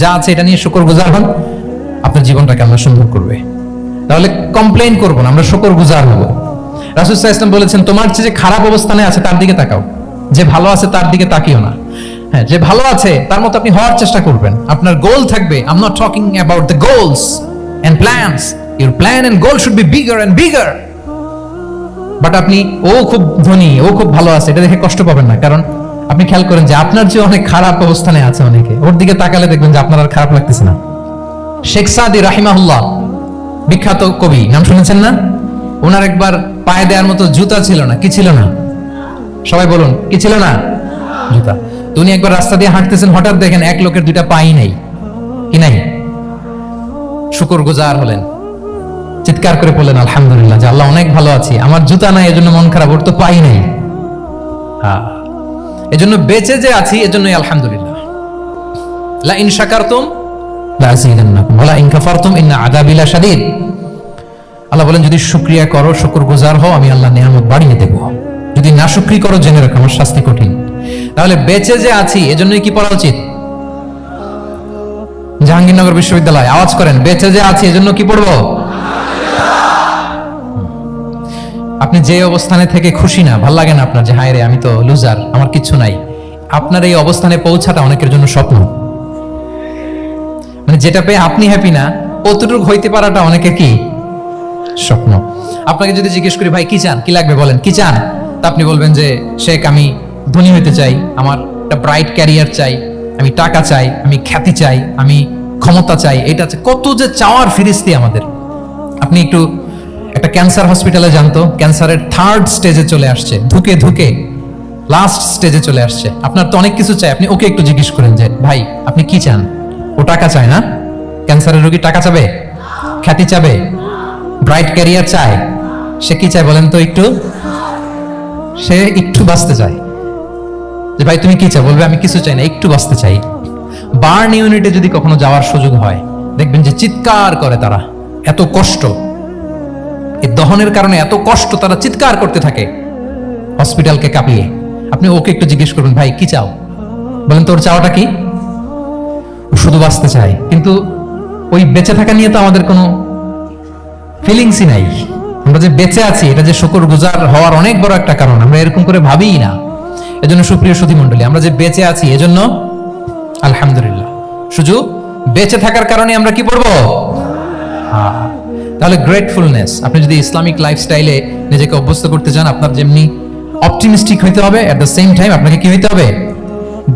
যা আছে এটা নিয়ে শুকরগুজার হন, আপনার জীবনটাকে আল্লাহ সুন্দর করবে। তাহলে কমপ্লেইন করবো না, আমরা শুকরগুজার হব। রাসূল সাল্লাল্লাহু আলাইহি ওয়াসাল্লাম বলেছেন, তোমার চেয়ে যে খারাপ অবস্থানে আছে তার দিকে তাকাও, যে ভালো আছে তার দিকে তাকিও না। হ্যাঁ, যে ভালো আছে তার মতো আপনি হওয়ার চেষ্টা করবেন। আপনার গোল থাকবে, I am not talking about the goals and plans, your plan and goal should be bigger and bigger. But আপনি ও খুব ধনী, ও খুব ভালো আছে এটা দেখে কষ্ট পাবেন না, কারণ আপনি খেয়াল করেন যে আপনার যে অনেক খারাপ অবস্থানে আছে অনেকে, ওর দিকে তাকালে দেখবেন যে আপনার আর খারাপ লাগতেছে না। শেখ সাদি রাহিমাহুল্লাহ, বিখ্যাত কবি, নাম শুনেছেন না? ওনার একবার পায়ে দেওয়ার মতো জুতা ছিল না। কি ছিল না? সবাই বলুন, কি ছিল না? জুতা। তো উনি একবার রাস্তা দিয়ে হাঁটতেছেন, হঠাৎ দেখেন এক লোকের দুইটা পাই নাই। কি নাই? শুকরগুজার হলেন, চিৎকার করে বললেন আলহামদুলিল্লাহ, যে আল্লাহ অনেক ভালো আছি, আমার জুতা নাই এজন্য মন খারাপ, ওর তো পাই নাই। হ্যাঁ, এজন্য বেঁচে যে আছি এজন্যই আলহামদুলিল্লাহ। লা ইন শাকারতুম লা আযীদান্নাকুম ওয়া লা ইন কাফারতুম ইন্না আযাবি লাশাদীদ। আল্লাহ বলেন, যদি শুকরিয়া করো, শুকরগুজার হও, আমি আল্লাহ নিয়ামত বাড়িয়ে দেব। যদি নাশুকরি করো, জেনে রাখো আমার শাস্তি কঠিন। তাহলে বেঁচে যে আছি এজন্যই কি পড়া উচিত? জাহাঙ্গীরনগর বিশ্ববিদ্যালয় আওয়াজ করেন, বেঁচে যে আছি এজন্য কি পড়বো? আপনি যে অবস্থানে থেকে খুশি না, ভাল লাগে না আপনার, যে হায় রে আমি তো লুজার, আমার কিচ্ছু নাই, আপনার এই অবস্থানে পৌঁছাটা অনেকের জন্য স্বপ্ন। মানে যেটা পেয়ে আপনি হ্যাপি না, কতটুকু হইতে পারাটা অনেকের কি স্বপ্ন। আপনাকে যদি জিজ্ঞেস করি, ভাই কি চান, কি লাগবে বলেন, কি চান? তা আপনি বলবেন যে শেখ আমি ধনী হইতে চাই, আমার একটা ব্রাইট ক্যারিয়ার চাই, আমি টাকা চাই, আমি খ্যাতি চাই, আমি ক্ষমতা চাই, এটা কত যে চাওয়ার ফিরিস্তি আমাদের। আপনি একটু একটা ক্যান্সার হসপিটালে জানতো, ক্যান্সারের 3rd স্টেজে চলে আসছে, ধুকে ধুকে লাস্ট স্টেজে চলে আসছে। আপনার তো অনেক কিছু চাই, আপনি ওকে একটু জিজ্ঞেস করেন যে ভাই আপনি কি চান? ও টাকা চায় না? ক্যান্সারের রোগী টাকা চাবে, খ্যাতি চাবে, ব্রাইট ক্যারিয়ার চায়, সে কি চায় বলেন তো একটু? সে একটু বাঁচতে চায়। যে ভাই তুমি কি চাও? বলবে আমি কিছু চাই না, একটু বাঁচতে চাই। বার্ন ইউনিটে যদি কখনো যাওয়ার সুযোগ হয়, দেখবেন যে চিৎকার করে তারা, এত কষ্ট, এই দহনের কারণে এত কষ্ট, তারা চিৎকার করতে থাকে হসপিটালকে কাঁপিয়ে। আপনি ওকে একটু জিজ্ঞেস করবেন, ভাই কি চাও? বলেন তোর চাওয়াটা কি? ও শুধু বাঁচতে চায়, কিন্তু ওই বেঁচে থাকা নিয়ে তো আমাদের কোনো ফিলিংসই নাই। আমরা যে বেঁচে আছি এটা যে শুকরগুজার হওয়ার অনেক বড় একটা কারণ, আমরা এরকম করে ভাবিই না। এজন্য সুপ্রিয় সুধী মণ্ডলী, আমরা যে বেঁচে আছি এজন্য আলহামদুলিল্লাহ। শুধু বেঁচে থাকার কারণে আমরা কি পড়বো? তাহলে গ্রেটফুলনেস। আপনি যদি ইসলামিক লাইফস্টাইলে নিজেকে অভ্যস্ত করতে চান, আপনার যেমনি অপটিমিস্টিক হইতে হবে, এট দ্য সেম টাইম আপনাকে কি হইতে হবে?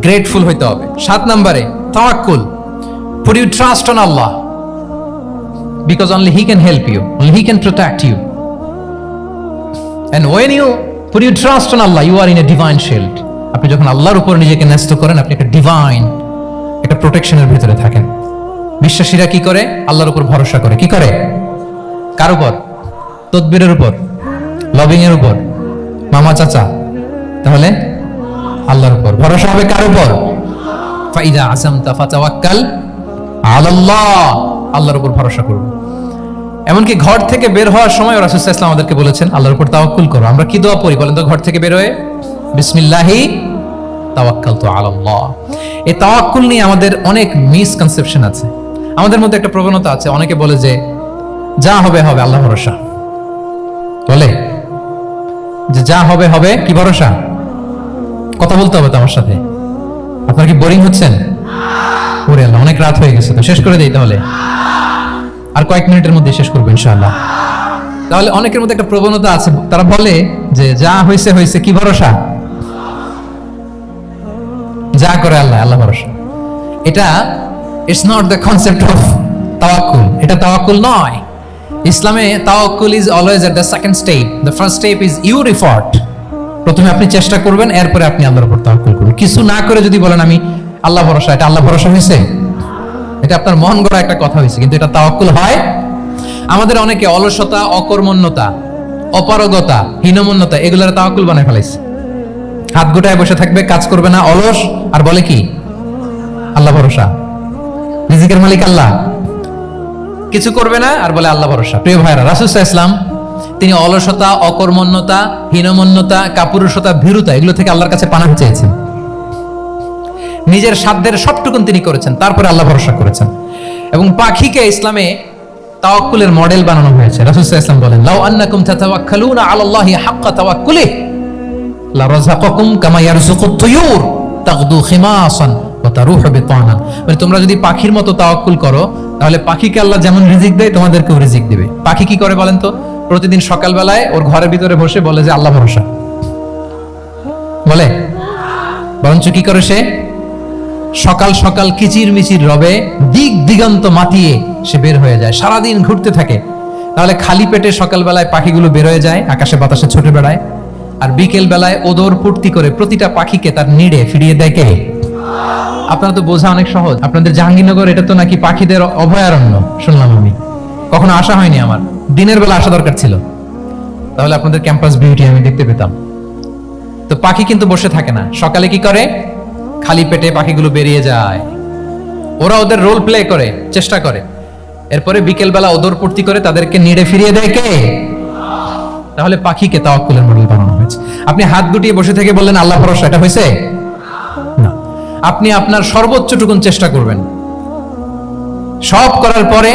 গ্রেটফুল হইতে হবে। 7 নম্বরে তাওয়াক্কুল। Put your trust on Allah, because only He can help you, only He can protect you. And when you put your trust on Allah, you are in a divine shield. আপনি যখন আল্লাহর উপর নিজেকে ন্যস্ত করেন, আপনি একটা ডিভাইন, একটা প্রোটেকশনের ভিতরে থাকেন। বিশ্বাসীরা কি করে? আল্লাহর উপর ভরসা করে। কি করে? কার উপর? তদবিরের উপর, লবিং এর উপর, মামা চাচা? তাহলে আল্লাহর উপর ভরসা হবে। কার উপর? ফাইদা আযামতা ফাতাওয়াক্কাল আলাল্লাহ। আল্লাহর উপর ভরসা করব। এমনকি ঘর থেকে বের হওয়ার সময় রাসূল সাল্লাল্লাহু আলাইহি ওয়াসাল্লাম আমাদেরকে বলেছেন আল্লাহর উপর তাওয়াক্কুল করো। আমরা কি দোয়া পড়ি বলেন তো ঘর থেকে বের হয়ে? বিসমিল্লাহি তাওয়াক্কালতু আলাল্লাহ। এই তাওয়াক্কুল নিয়ে আমাদের অনেক মিসকনসেপশন আছে। আমাদের মধ্যে একটা প্রবণতা আছে, অনেকে বলে যে যা হবে হবে, আল্লাহ ভরসা। বলে যে যা হবে হবে, কি ভরসা? কথা বলতে হবে তো আমার সাথে। আপনার কি বোরিং হচ্ছেন? ওরে আল্লাহ, অনেক রাত হয়ে গেছে, তো শেষ করে দেই তাহলে। আর কয়েক মিনিটের মধ্যে শেষ করবো ইনশাআল্লাহ। তাহলে অনেকের মধ্যে একটা প্রবণতা আছে, তারা বলে যে যা হয়েছে হয়েছে, কি ভরসা? যা করে আল্লাহ, আল্লাহ ভরসা। এটা it's not the concept of তাওয়াক্কুল। এটা তাওয়াক্কুল নয়। ইসলামে তাওয়াক্কুল is always at the second step. The first step is your effort. প্রথমে আপনি চেষ্টা করবেন, এরপরে আপনি আল্লাহর উপর তাওয়াক্কুল করবেন। কিছু না করে যদি বলেন আমি আল্লাহ ভরসা, এটা আল্লাহ ভরসা হয়েছে? এটা আপনার মন গড়া একটা কথা হয়েছে, কিন্তু এটা তাওয়াক্কুল হয়? আমাদের অনেকে অলসতা, অকর্মণ্যতা, অপারগতা, হীনমন্যতা এগুলোর তাওয়াক্কুল বানায় ফেলাইছে। হাত গোটায় বসে থাকবে, কাজ করবে না, অলস, আর বলে কি আল্লাহ ভরসা। রিজিকের মালিক আল্লাহ, কিছু করবে না আর বলে আল্লাহ ভরসা। প্রিয় ভাইরা, রাসূল সাল্লাল্লাহু আলাইহি ওয়াসাল্লাম তিনি অলসতা, অকর্মণ্যতা, হীনমন্যতা, কাপুরুষতা, ভীরুতা এগুলো থেকে আল্লাহর কাছে পানাহ চেয়েছেন। নিজের সাধ্যের সবটুকুন তিনি করেছেন, তারপরে আল্লাহ ভরসা করেছেন। এবং পাখিকে ইসলামে তাওয়াক্কুলের মডেল বানানো হয়েছে। রাসূল সাল্লাল্লাহু আলাইহি ওয়াসাল্লাম বলেন, লাউ আন্নাকুম তাতাওয়াক্কালুনা আলাল্লাহি হাক্কা তাওয়াক্কুলিহি লারাযাকাকুম কামা ইয়ারযুকুত তুয়ুর তাগদু খিমাসান ওয়া তারুহু বিতানা। মানে তোমরা যদি পাখির মতো তাওয়াক্কুল করো, তাহলে পাখিকে আল্লাহ যেমন রিজিক দেয় তোমাদেরকেও রিজিক দিবে। পাখি কি করে বলেন তো? প্রতিদিন সকালবেলায় ওর ঘরের ভিতরে বসে বলে যে আল্লাহ ভরসা, বলে বরঞ্চ কি করে সে সকাল সকাল কিচির মিচির রবে দিক দিগন্ত মাতিয়ে সে বের হয়ে যায়, সারাদিন ঘুরতে থাকে। তাহলে খালি পেটে সকালবেলায় পাখিগুলো বের হয়ে যায়, আকাশে বাতাসে ছুটে বেড়ায়, আর বিকেল বেলায় ওদর ফুর্তি করে প্রতিটা পাখিকে তার নিড়ে ফিরিয়ে দেয় কে? আপনারা তো বোঝা অনেক সহজ। আপনাদের জাহাঙ্গীরনগর এটা তো নাকি পাখিদের অভয়ারণ্য শুনলাম আমি, কখনো আসা হয়নি আমার, দিনের বেলা আসা দরকার ছিল, তাহলে আপনাদের ক্যাম্পাস বিউটি আমি দেখতে পেতাম। তো পাখি কিন্তু বসে থাকে না, সকালে কি করে? খালি পেটে পাখিগুলো বেরিয়ে যায়, ওরা ওদের রোল প্লে করে, চেষ্টা করে, এরপরে বিকেল বেলা ওদর ফুর্তি করে তাদেরকে নিড়ে ফিরিয়ে দেয় কে? তাহলে পাখিকে তাওয়াক্কুলের মডেল বানানো হয়েছে। আপনি হাত গুটিয়ে বসে থেকে বললেন আল্লাহ ভরসা, এটা হয়েছে না। আপনি আপনার সর্বোচ্চটুকুন চেষ্টা করবেন, সব করার পরে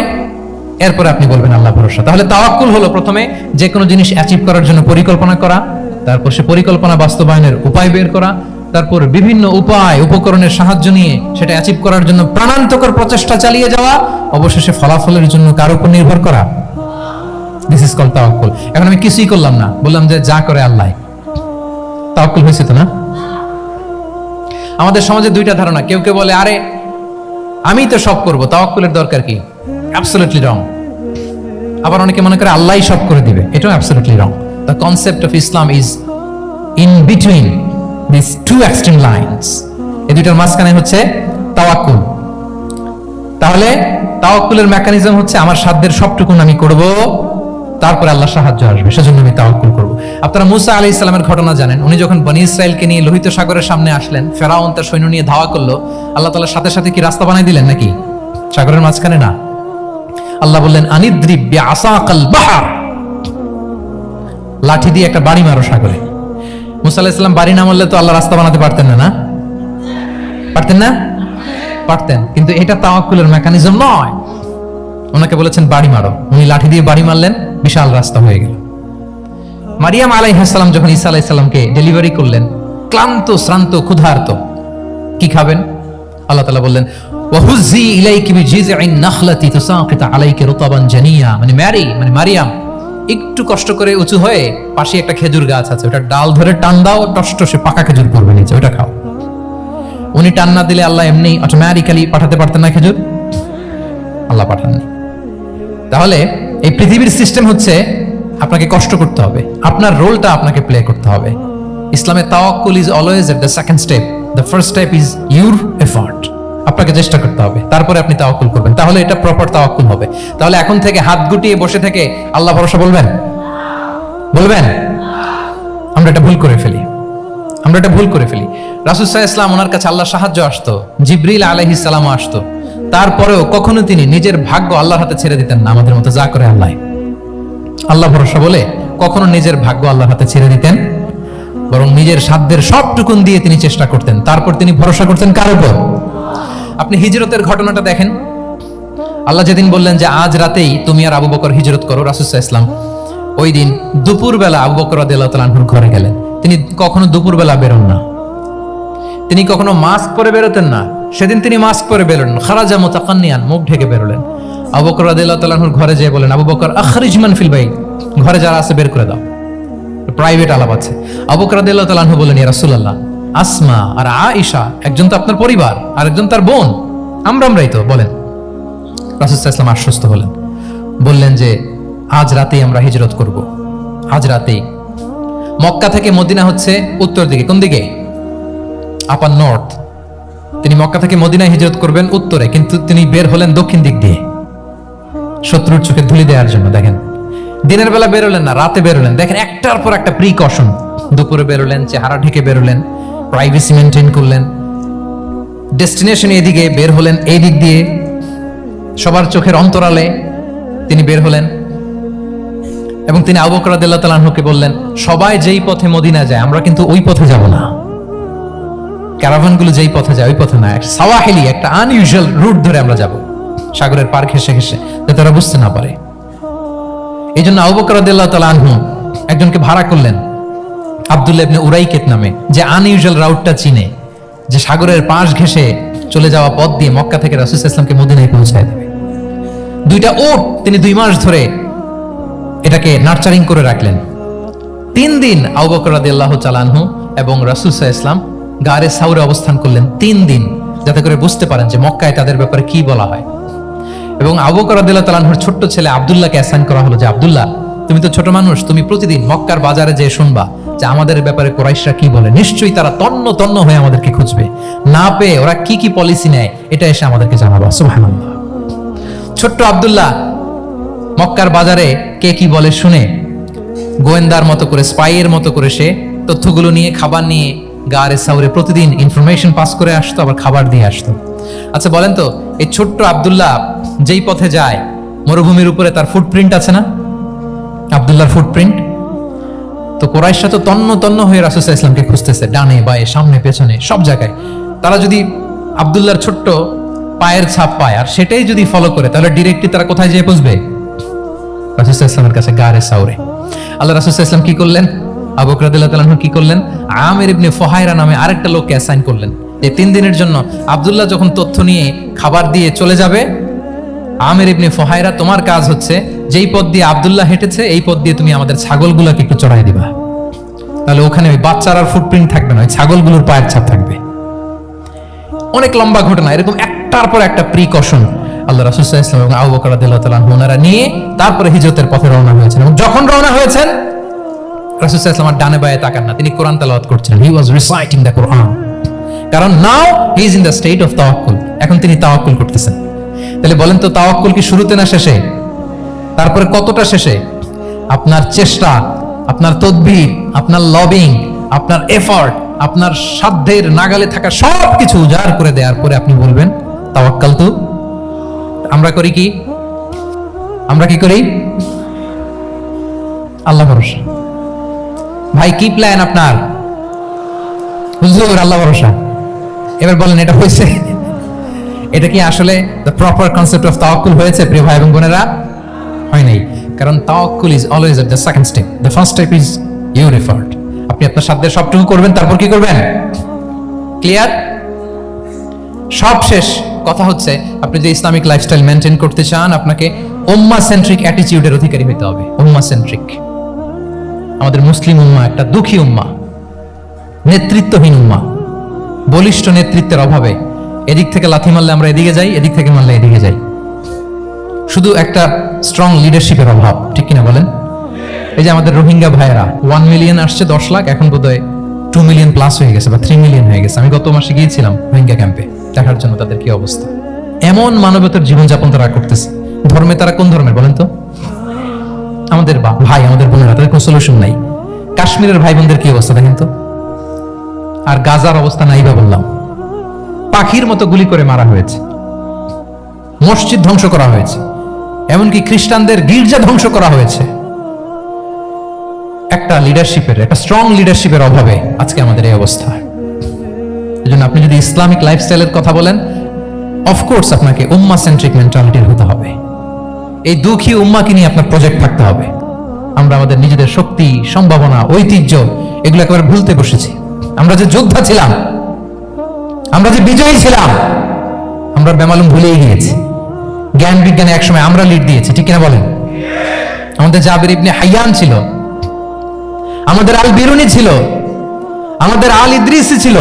এরপরে আপনি বলবেন আল্লাহ ভরসা। তাহলে তাওয়াক্কুল হলো প্রথমে যে কোনো জিনিস অ্যাচিভ করার জন্য পরিকল্পনা করা, তারপর সে পরিকল্পনা বাস্তবায়নের উপায় বের করা, তারপর বিভিন্ন উপায় উপকরণের সাহায্য নিয়ে সেটা অ্যাচিভ করার জন্য প্রাণান্তকর প্রচেষ্টা চালিয়ে যাওয়া, অবশেষে ফলাফলের জন্য কার উপর নির্ভর করা। দিস ইজ কল্ড তাওয়াক্কুল। এখন আমি কিছুই করলাম না, বললাম যে যা করে আল্লাহ, তাওয়াক্কুল হয়েছে তো না? আমাদের সমাজে দুইটা ধারণা, কেউ কেউ বলে আরে আমি তো সব করব, তাওয়াক্কুলের দরকার কি? Absolutely wrong. আবার অনেকে মনে করে আল্লাহই সব করে দিবে, এটাও absolutely wrong. The concept of Islam is in between this two extreme lines. এই দুইটার মাঝখানে হচ্ছে তাওয়াক্কুল। তাহলে তাওয়াক্কুলের মেকানিজম হচ্ছে আমার সাধ্যের সবটুকুন আমি করব, তারপরে আল্লাহ সাহায্য আসবে, সেজন্য আমি তাওয়াক্কুল করব। আপনারা মুসা আলাইহিস সালামের ঘটনা জানেন, উনি যখন বনী ইসরাইলকে নিয়ে লোহিত সাগরের সামনে আসলেন, ফেরাউন তার সৈন্য নিয়ে ধাওয়া করলো, আল্লাহ তাআলা সাথে সাথে কি রাস্তা বানাই দিলেন নাকি? সাগরের মাঝখানে না, আল্লাহ বললেন আনিদ্রিব বিআসাকাল বাহর, লাঠি দিয়ে একটা বাড়ি মারো সাগরে। মুসা আলাইহিস সালাম বাড়ি না মারলে তো আল্লাহ রাস্তা বানাতে পারতেন না? না পারতেন না? পারতেন, কিন্তু এটা তাওয়াক্কুলের মেকানিজম নয়। ওনাকে বলেছেন বাড়ি মারো, উনি লাঠি দিয়ে বাড়ি মারলেন, বিশাল রাস্তা হয়ে গেল। মারিয়াম আলাইহিস সালাম যখন ঈসা আলাইহিস সালামকে ডেলিভারি করলেন, ক্লান্ত শ্রান্ত ক্ষুধার্ত, কি খাবেন? আল্লাহ তাআলা বললেন ওয়াহুজি ইলাইকি বিজিযইন নাখলাতি তুসাকিত আলাইকি রুতাবান জানিয়া, মানে মারিয়াম একটু কষ্ট করে উঁচু হয়ে পাশে একটা খেজুর গাছ আছে, ওটা ডাল ধরে টান দাও, টসটসে পাকা খেজুর পড়বে নিচে, ওটা খাও। উনি টান না দিলে আল্লাহ এমনি অটোমেটিক্যালি পাঠাতে পারতেন না খেজুর? আল্লাহ পাঠাননি। তাহলে এই পৃথিবীর সিস্টেম হচ্ছে আপনাকে কষ্ট করতে হবে, আপনার রোলটা আপনাকে প্লে করতে হবে। ইসলামে তাওয়াক্কুল is always at the second step, the first step is your effort. আপনাকে চেষ্টা করতে হবে, তারপরে আপনি তাওয়াক্কুল করবেন, তাহলে এটা প্রপার তাওয়াক্কুল হবে। তাহলে এখন থেকে হাত গুটিয়ে বসে থেকে আল্লাহ ভরসা বলবেন? আমরা এটা ভুল করে ফেলি। রাসূল সাল্লাল্লাহু আলাইহি ওয়াসাল্লাম, ওনার কাছে আল্লাহর সাহায্য আসতো, জিবরিল আলাইহিস সালামও আসতো, তারপরেও কখনো তিনি নিজের ভাগ্য আল্লাহর হাতে ছেড়ে দিতেন না। আমাদের মতো যা করে আল্লাহ ভরসা বলে কখনো নিজের ভাগ্য আল্লাহর হাতে ছেড়ে দিতেন, বরং নিজের সাধ্যের সবটুকুন দিয়ে তিনি চেষ্টা করতেন, তারপর তিনি ভরসা করতেন কার উপর? আপনি হিজরতের ঘটনাটা দেখেন। আল্লাহ যেদিন বললেন যে আজ রাতেই তুমি আর আবু বকর হিজরত করো, রাসূল সাল্লাল্লাহু আলাইহি ওয়াসাল্লাম ওই দিন দুপুরবেলা আবু বকর রাদিয়াল্লাহু তাআলা আনহুর ঘরে গেলেন। তিনি কখনো দুপুরবেলা বেরোন না, তিনি কখনো মাস্ক পরে বেরোতেন না। সেদিন তিনি মাস্ক পরে বেরোলেন, খারাজা মুতাকান্নিয়ান, মুখ ঢেকে বেরোলেন। আবু বকর রাদিয়াল্লাহু তাআলা আনহুর ঘরে যেয়ে বলেন, আবু বকর আখরিজ মান ফিল বাইত, ঘরে যারা আছে বের করে দাও, প্রাইভেট আলাপ আছে। আবু বকর রাদিয়াল্লাহু তাআলা আনহু বলেন, ইয়া রাসূলুল্লাহ, আসমা আর আয়েশা একজন তো আপনার পরিবার আর একজন তার বোন, আমরাই তো, বলেন। রাসূল সাল্লাল্লাহু আলাইহি ওয়াসাল্লাম আশ্বস্ত হলেন, বললেন যে আজ রাতেই আমরা হিজরত করব, আজ রাতেই। মক্কা থেকে মদিনা হচ্ছে উত্তর দিকে, কোন দিকে? আপার নর্থ। তিনি মক্কা থেকে মদিনায় হিজরত করবেন উত্তরে, কিন্তু তিনি বের হলেন দক্ষিণ দিক দিয়ে, শত্রুর চোখে ধুলি দেওয়ার জন্য। দেখেন, দিনের বেলা বেরোলেন না, রাতে বেরোলেন। দেখেন, একটার পর একটা প্রিকশন। দুপুরে বেরোলেন, চেহারা ঢেকে বেরোলেন, প্রাইভেসি মেনটেন করলেন, ডেস্টিনেশন এদিকে, বের হলেন এই দিক দিয়ে, সবার চোখের অন্তরালে তিনি বের হলেন। এবং তিনি আবু বকর রাদিয়াল্লাহু তাআলা আনহুকে বললেন, সবাই যেই পথে মদিনা যায় আমরা কিন্তু ওই পথে যাব না। ক্যারাভানগুলো যেই পথে যায় ওই পথে না, সাওয়াহিলি একটা আনইউজুয়াল রুট ধরে আমরা যাব, সাগরের পার ঘেসে ঘেসে, যাতে তারা বুঝতে না পারে। এই জন্য আবু বকর রাদিয়াল্লাহু তাআলা আনহু একজনকে ভাড়া করলেন, আব্দুল্লাহ ইবনে উরাইকেত নামে, যে আনইউজুয়াল রাউটটা চিনে, যে সাগরের পাশ ঘেসে চলে যাওয়া পথ দিয়ে মক্কা থেকে রাসূল সাল্লাল্লাহু আলাইহি ওয়াসাল্লামকে মদিনায় পৌঁছায় দেবে। 2টা উট তিনি 2 মাস ধরে এটাকে নার্চারিং করে রাখলেন। 3 দিন আবু বকর রাদিয়াল্লাহু তাআলা আনহু এবং রাসূল সাল্লাল্লাহু আলাইহি ওয়াসাল্লাম গারে সাউরে অবস্থান করলেন 3 দিন, যাতে করে বুঝতে পারেন যে মক্কায় তাদের ব্যাপারে কি বলা হয়। এবং আবু বকর রাদিয়াল্লাহু তাআলা আনহুর ছোট্ট ছেলে আব্দুল্লাহকে অ্যাসাইন করা হলো যে আব্দুল্লাহ, তুমি তো ছোট মানুষ, তুমি প্রতিদিন মক্কার বাজারে যেয়ে শুনবা যে আমাদের ব্যাপারে কুরাইশরা কি বলে, নিশ্চয়ই তারা তন্ন তন্ন হয়ে আমাদেরকে খুঁজবে, না পেয়ে ওরা কি কি পলিসি নেয় এটা এসে আমাদেরকে জানাবা। সুবহানাল্লাহ। ছোট্ট আব্দুল্লাহ মক্কার বাজারে কে কি বলে শুনে গোয়েন্দার মতো করে, স্পাইয়ের মতো করে সে তথ্যগুলো নিয়ে, খাবার নিয়ে গারে সাউরে প্রতিদিন ইনফরমেশন পাস করে আসতো, আবার খাবার দিয়ে আসতো। আচ্ছা বলেন তো, এই ছোট্ট আব্দুল্লাহ যেই পথে যায়, মরুভূমির উপরে তার ফুটপ্রিন্ট আছে না, আব্দুল্লাহর ফুটপ্রিন্ট। তো কুরাইশরা তো তন্ন তন্ন হয়ে রাসূল সাল্লাল্লাহু আলাইহি ওয়াসাল্লামকে খুঁজতেছে, ডানে বায়ে সামনে পেছনে সব জায়গায়। তারা যদি আব্দুল্লাহর ছোট্ট পায়ের ছাপ পায় আর সেটাই যদি ফলো করে, তাহলে ডিরেক্টলি তারা কোথায় যেয়ে পৌঁছবে? রাসূল সাল্লাল্লাহু আলাইহি ওয়াসাল্লামের কাছে, গারে সাউরে। আল্লাহ রাসূল সাল্লাল্লাহু আলাইহি ওয়াসাল্লাম কি করলেন? আবু বকর রাদিয়াল্লাহু তাআলা আনহু কি করলেন? আমির ইবনে ফুহায়রা নামে আরেকটা লোককে অ্যাসাইন করলেন যে 3 দিনের জন্য আব্দুল্লাহ যখন তথ্য নিয়ে খাবার দিয়ে চলে যাবে, আমির ইবনে ফুহায়রা, তোমার কাজ হচ্ছে যেই পথ দিয়ে আব্দুল্লাহ হেঁটেছে এই পথ দিয়ে তুমি আমাদের ছাগলগুলোকে একটু চড়াই দিবা। তাহলে ওখানে ওই বাচ্চার আর ফুটপ্রিন্ট থাকবে না, ওই ছাগলগুলোর পায়ের ছাপ থাকবে। অনেক লম্বা ঘটনা, এরকম একটার পর একটা প্রিকশন আল্লাহ রাসূল সাল্লাল্লাহু আলাইহি ওয়াসাল্লাম এবং আবু বকর রাদিয়াল্লাহু তাআলা আনহু ওনারা নিয়ে তারপরে হিজরতের পথে রওনা হয়েছেন। এবং যখন রওনা হয়েছেন, রাসূল সাল্লাল্লাহু আলাইহি ওয়াসাল্লাম ডানে বায়ে তাকান না, তিনি কোরআন তেলাওয়াত করছিলেন। হি ওয়াজ রিসাইটিং দ্য কোরআন, কারণ now he is in the state of তাওয়াক্কুল, এখন তিনি তাওয়াক্কুল করতেছেন। তাহলে বলেন তো, তাওয়াক্কুল কি শুরুতে না শেষে? তারপরে কতটা শেষে? আপনার চেষ্টা, আপনার তদবির, আপনার লবিং, আপনার এফর্ট, আপনার সাধ্যের নাগালে থাকা সবকিছু উজাড় করে দেওয়ার পরে আপনি বলবেন তাওয়াক্কালতু। আমরা করি কি? আমরা কি করি? আল্লাহ ভরসা। ভাই কি প্ল্যান আপনার? হুজুর আল্লাহ ভরসা। এবার বলেন, এটা হয়েছে? এটা কি আসলে দ্য প্রপার কনসেপ্ট অফ তাওয়াক্কুল হয়েছে প্রিয় ভাই এবং বোনেরা? হয় নাই। কারণ তাওয়াক্কুল is always at the second step, the first step is your effort. আপনি আপনার সাধ্যের সবটুকু করবেন, তারপর কি করবেন? ক্লিয়ার? সব শেষ কথা হচ্ছে, আপনি যে ইসলামিক লাইফস্টাইল মেনটেন করতে চান, আপনাকে উম্মাহ সেন্ট্রিক অ্যাটিটিউডের অধিকারী হতে হবে। উম্মাহ সেন্ট্রিক। আমাদের মুসলিম উম্মাহ একটা দুঃখী উম্মাহ, নেতৃত্বহীন উম্মাহ, বলিষ্ঠ নেতৃত্বের অভাবে এদিক থেকে লাথি মারলে আমরা এদিকে যাই, এদিক থেকে মারলে এদিকে যাই। শুধু একটা স্ট্রং লিডারশিপের অভাব, ঠিক কিনা বলেন? এই যে আমাদের রোহিঙ্গা ভাইয়েরা 1 মিলিয়ন আসছে, 10 লাখ, এখন বোধহয় 2 মিলিয়ন প্লাস হয়ে গেছে বা 3 মিলিয়ন হয়ে গেছে। আমি গত মাসে গিয়েছিলাম রোহিঙ্গা ক্যাম্পে দেখার জন্য তাদের কি অবস্থা। এমন মানবতার জীবনযাপন তারা করতেছে। ধর্মে তারা কোন ধর্মের বলেন তো? আমাদের ভাই, আমাদের বোনেরা, তাদের কোনো সলিউশন নাই। কাশ্মীরের ভাই বোনদের কি অবস্থা দেখেন তো। আর গাজার অবস্থা নাই বা বললাম, পাখির মতো গুলি করে মারা হয়েছে, মসজিদ ধ্বংস করা হয়েছে, এমনকি খ্রিস্টানদের গির্জা ধ্বংস করা হয়েছে। একটা লিডারশিপের, একটা স্ট্রং লিডারশিপের অভাবে আজকে আমাদের এই অবস্থা। এজন্য আপনি যদি ইসলামিক লাইফস্টাইলের কথা বলেন, অফকোর্স আপনাকে উম্মাহ সেন্ট্রিক মেন্টালিটির হতে হবে। এই দুঃখী উম্মাহকে নিয়ে আপনার প্রজেক্ট থাকতে হবে। আমরা আমাদের নিজেদের শক্তি, সম্ভাবনা, ঐতিহ্য এগুলো একেবারে ভুলতে বসেছি। আমরা যে যোদ্ধা ছিলাম, আমরা যে বিজয়ী ছিলাম, আমরা বেমালুম ভুলেই গিয়েছি। জ্ঞান বিজ্ঞানে একসময় আমরা লিড দিয়েছি, ঠিক কিনা বলেন? আমাদের জাবির ইবনে হাইয়ান ছিল, আমাদের আল বিরুনি ছিল, আমাদের আল ইদ্রিসি ছিল,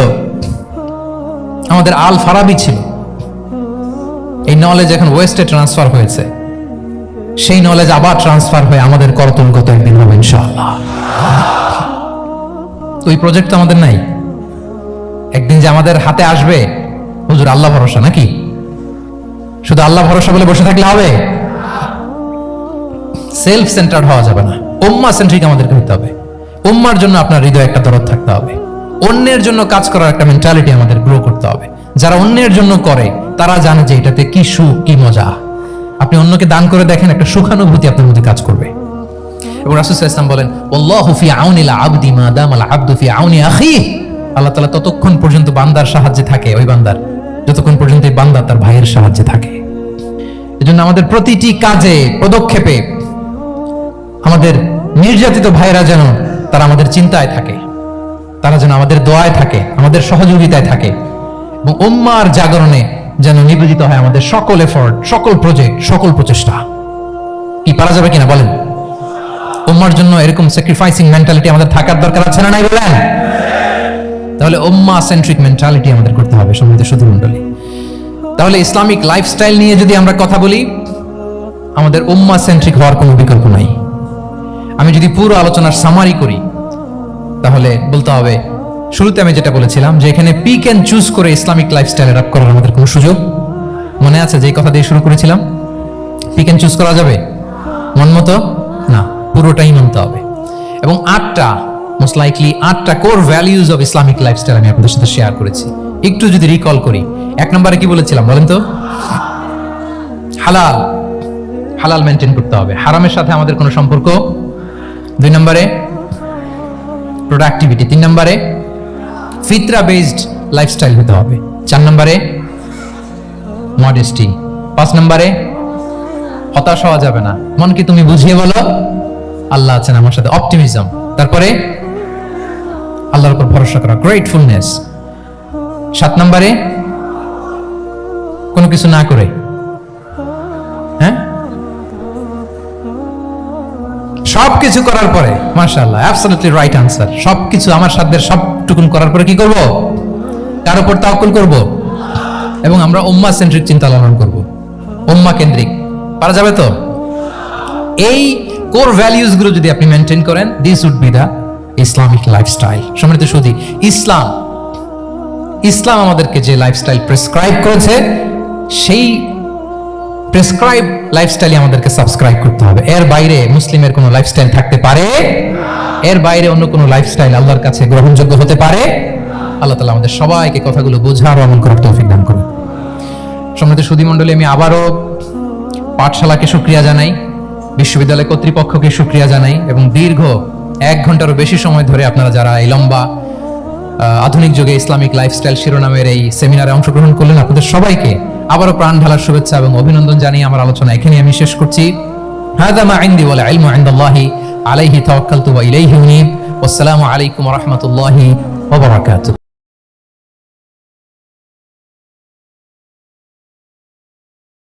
আমাদের আল ফারাবি ছিল। এই নলেজ এখন ওয়েস্টে ট্রান্সফার হয়েছে, সেই নলেজ আবার ট্রান্সফার হয়ে আমাদের করতলগত একদিন হবে ইনশাআল্লাহ। তো এই প্রজেক্ট তো আমাদের নাই। একদিন যে আমাদের হাতে আসবে, হুজুর আল্লাহ ভরসা নাকি? শুধু আল্লাহ ভরসা বলে বসে থাকলে হবে? সেলফ সেন্টার্ড হওয়া যাবে না, উম্মাহ সেন্ট্রিক আমাদেরকে হতে হবে। উম্মার জন্য আপনার হৃদয়ে একটা দরদ থাকতে হবে। অন্যের জন্য কাজ করার একটা মেন্টালিটি আমাদের গ্রো করতে হবে। যারা অন্যের জন্য করে তারা জানে যে এটাতে কি সুখ, কি মজা। আপনি অন্যকে দান করে দেখেন, একটা সুখানুভূতি আপনার মধ্যে কাজ করবে। এবং রাসূল সাল্লাল্লাহু আলাইহি ওয়াসাল্লাম বলেন, আল্লাহু ফি আউনিল আবদি মা দামাল আবদু ফি আউনি আখিহি আল্লাহ তাআলা ততক্ষণ পর্যন্ত বান্দার সাহায্যে থাকে, ওই বান্দার, যতক্ষণ পর্যন্ত এই বান্দা তার ভাইয়ের সাহায্যে থাকে। এজন্য আমাদের প্রতিটি কাজে, পদক্ষেপে আমাদের নির্যাতিত ভাইরা যেন তারা আমাদের চিন্তায় থাকে, তারা যেন আমাদের দোয়ায় থাকে, আমাদের সহযোগিতায় থাকে, এবং উম্মার জাগরণে যেন নিবেদিত হয় আমাদের সকল এফোর্ট, সকল প্রজেক্ট, সকল প্রচেষ্টা। কি পারা যাবে কিনা বলেন? উম্মার জন্য এরকম স্যাক্রিফাইসিং মেন্টালিটি আমাদের থাকার দরকার আছে না নাই বলেন? তাহলে উম্মা সেন্ট্রিক মেন্টালিটি আমাদের করতে হবে সম্মানিত সুধী মণ্ডলী। তাহলে ইসলামিক লাইফস্টাইল নিয়ে যদি আমরা কথা বলি, আমাদের উম্মা সেন্ট্রিক হওয়ার কোনো বিকল্প নাই। আমি যদি পুরো আলোচনার সামারি করি, তাহলে বলতে হবে, শুরুতে আমি যেটা বলেছিলাম যে এখানে পিক এন্ড চুজ করে ইসলামিক লাইফস্টাইল অ্যাডাপ্ট করার আমাদের কোনো সুযোগ মনে আছে? যে কথা দিয়ে শুরু করেছিলাম, পিক এন্ড চুজ করা যাবে মন মতো না, পুরোটাই মানতে হবে। এবং 8টা, মোস্ট লাইকলি 8টা core values of Islamic lifestyle আমি আপনাদের সাথে শেয়ার করেছি। একটু যদি রিকল করি, 1 নম্বরে কি বলেছিলাম বলেন তো? হালাল, হালাল মেনটেন করতে হবে, হারামের সাথে আমাদের কোনো সম্পর্ক। 2 নম্বরে প্রোডাক্টিভিটি। 3 নম্বরে ফিতরা বেসড লাইফস্টাইল হতে হবে। 4 নম্বরে মডেস্টি। 5 নম্বরে হতাশ হওয়া যাবে না, মন কি তুমি বুঝিয়ে বলো আল্লাহ আছেন আমার সাথে, অপটিমিজম। তারপরে আল্লাহর উপর ভরসা করা, গ্রেটফুলনেস। 7 নম্বরে কোনো কিছু না করে, হ্যাঁ, সবকিছু করার পরে, মাশাআল্লাহ, অ্যাবসলিউটলি রাইট আনসার। সবকিছু আমার সাধ্যের সবটুকুন করার পরে কি করব? কার উপর তাওয়াক্কুল করব, এবং আমরা উম্মাহ সেন্ট্রিক চিন্তা লালন করব, উম্মাহ কেন্দ্রিক। পারা যাবে তো? এই কোর ভ্যালিউজ গুলো যদি আপনি মেনটেন করেন, this would be the Islamic lifestyle. সম্মানিত সুধী, ইসলাম আমাদেরকে যে লাইফস্টাইল প্রেসক্রাইব করেছে, সেই প্রেসক্রাইব লাইফস্টাইলে আমাদেরকে সাবস্ক্রাইব করতে হবে। এর বাইরে মুসলিমের কোনো লাইফস্টাইল থাকতে পারে? এর বাইরে অন্য কোনো লাইফস্টাইল আল্লাহর কাছে গ্রহণযোগ্য হতে পারে? আল্লাহ তাআলা আমাদের সবাইকে কথাগুলো বোঝার ও আমল করার তৌফিক দান করুন। সম্মানিত সুধী মণ্ডলী, আমি আবারও পাঠশালাকে শুকরিয়া জানাই, বিশ্ববিদ্যালয় কর্তৃপক্ষকে শুকরিয়া জানাই, এবং দীর্ঘ 1 ঘন্টারও বেশি সময় ধরে আপনারা যারা এই লম্বা আধুনিক যুগে ইসলামিক লাইফস্টাইল শিরোনামের এই সেমিনারে অংশগ্রহণ করলেন, আপনাদের সবাইকে আবারও প্রাণ ঢালার শুভেচ্ছা এবং অভিনন্দন জানিয়ে আমার আলোচনা এখানে আমি শেষ করছি। হাযা মা ইনদি ওয়াল ইলমু ইনদাল্লাহি আলাইহি তাওয়াক্কালতু ওয়া ইলাইহি উনীব। ওয়াসসালামু আলাইকুম ওয়া রাহমাতুল্লাহি ওয়া বারাকাতুহু।